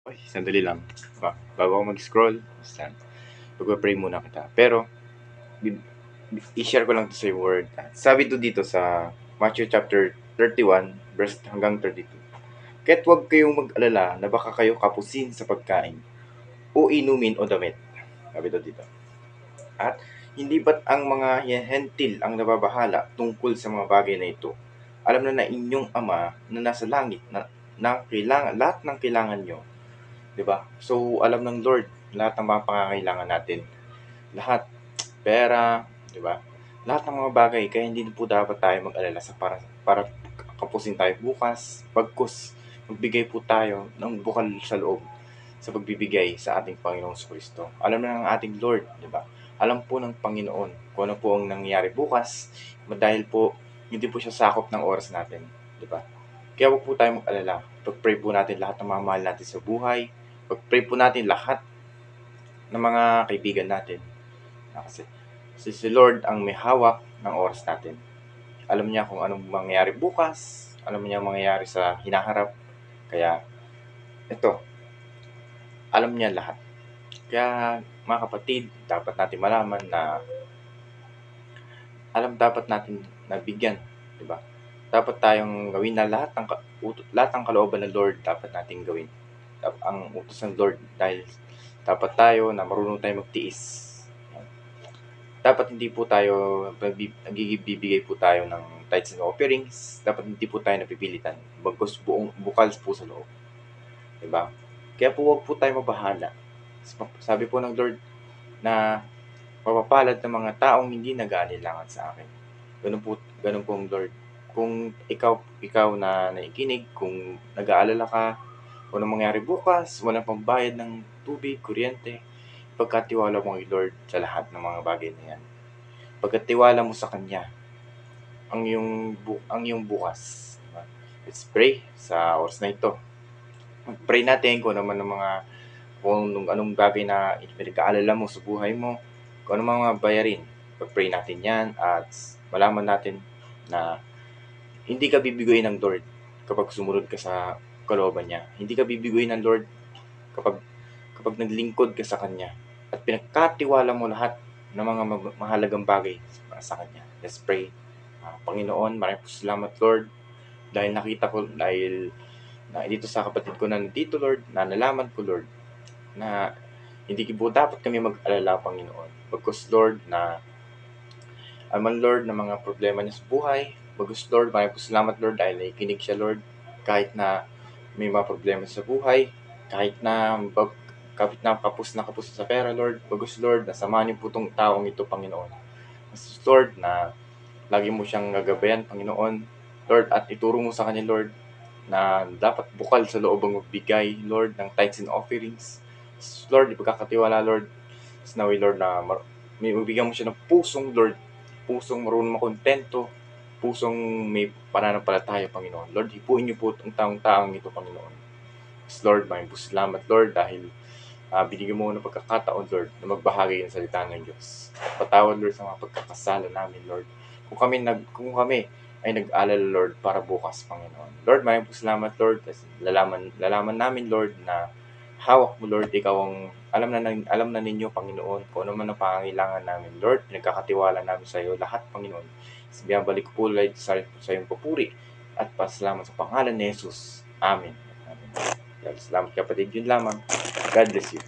Ay, sandali lang. Bago ako mag-scroll, basta magpa-pray muna kita. Pero, i-share ko lang to sa word. Sabi to dito sa Matthew chapter 31, verse hanggang 32. Kaya't huwag kayong mag-alala na baka kayo kapusin sa pagkain, o inumin o damit. Sabi to dito. At hindi ba't ang mga hentil ang nababahala tungkol sa mga bagay na ito? Alam na inyong Ama na nasa langit na kailangan, lahat ng kailangan nyo. 'Di ba? So, alam ng Lord lahat ng mga pangangailangan natin. Lahat. Pera, 'di ba? Lahat ng mga bagay. Kaya hindi po dapat tayo mag-alala para kapusin tayo bukas. Bagkus, magbigay po tayo ng bukal sa loob sa pagbibigay sa ating Panginoong Kristo. Alam na ng ating Lord, 'di ba? Alam po ng Panginoon kung ano po ang nangyayari bukas dahil po hindi po siya sakop ng oras natin, 'di ba? Kaya huwag po tayong mag-alala. Pag-pray po natin lahat ng mga mahal natin sa buhay. Pag-pray po natin lahat ng mga kaibigan natin. Kasi si Lord ang may hawak ng oras natin. Alam niya kung anong mangyayari bukas. Alam niya ang mangyayari sa hinaharap. Kaya, ito, alam niya lahat. Kaya, mga kapatid, dapat natin malaman na dapat natin nabigyan, 'di ba? Dapat tayong gawin na lahat ng kalooban ng Lord dapat nating gawin. Ang utos ng Lord dahil dapat tayo na marunong tayong magtiis. Dapat hindi po tayo nagbibigay po tayo ng tithes and offerings. Dapat hindi po tayo napipilitan. Bagkus buong bukal po sa loob. 'Di ba? Kaya po huwag po tayo mabahala. Sabi po ng Lord na mapapalad ng mga taong hindi nag-aalinlangan sa akin. Ganun po ang Lord. Kung ikaw na nakikinig, kung nag-aalala ka, kung anong mangyari bukas, walang pambayad ng tubig, kuryente, pagkatiwala mo kay Lord sa lahat ng mga bagay na yan. Pagkatiwala mo sa Kanya, ang iyong bukas. Diba? Let's pray sa oras na ito. Mag-pray natin kung anong bagay na pinag-aalala mo sa buhay mo, kung anong mga bayarin. Pag-pray natin yan at malaman natin na hindi ka bibiguin ng Lord kapag sumunod ka sa kalooban niya. Hindi ka bibiguin ng Lord kapag naglingkod ka sa Kanya at pinagkatiwala mo lahat ng mga mahalagang bagay sa Kanya. Let's pray. Panginoon, maraming salamat Lord dahil na dito sa kapatid ko na nandito Lord, na nalaman ko Lord na hindi po dapat kami mag-alala Panginoon. Bagkus Lord na aman Lord ng mga problema niya sa buhay. Bagkus Lord, maraming salamat Lord dahil nakikinig siya Lord kahit na may mga problema sa buhay, kahit na kapos sa pera Lord. Bagkus Lord, nasamahan niyo po itong taong ito Panginoon. Lord na lagi mo siyang gagabayan Panginoon Lord at ituro mo sa kanya Lord na dapat bukal sa loob ang magbigay Lord ng tithes and offerings. Lord, ipagkakatiwala Lord sa nawi Lord na may mabigyan mo siya ng pusong Lord, pusong marunong makontento, pusong may pananampalataya Panginoon. Lord, hipuin niyo po ang taong ito Panginoon. Lord, maraming salamat Lord dahil binigyan mo ng pagkakataon Lord na magbahagi ng salita ng Diyos. Patawad Lord sa mga pagkakasala namin Lord. Kung kami ay nag-alala Lord para bukas Panginoon. Lord, maraming salamat Lord. Lalaman namin Lord na hawak mo Lord, ikaw ang alam na ninyo Panginoon kung ano man ang pangangailangan namin Lord. Pinagkakatiwala namin sa iyo lahat Panginoon. Balik ko po Lord sa iyong papuri at pasalamat sa pangalan ni Jesus. Amen. Salamat kapatid, yun lamang. God bless you.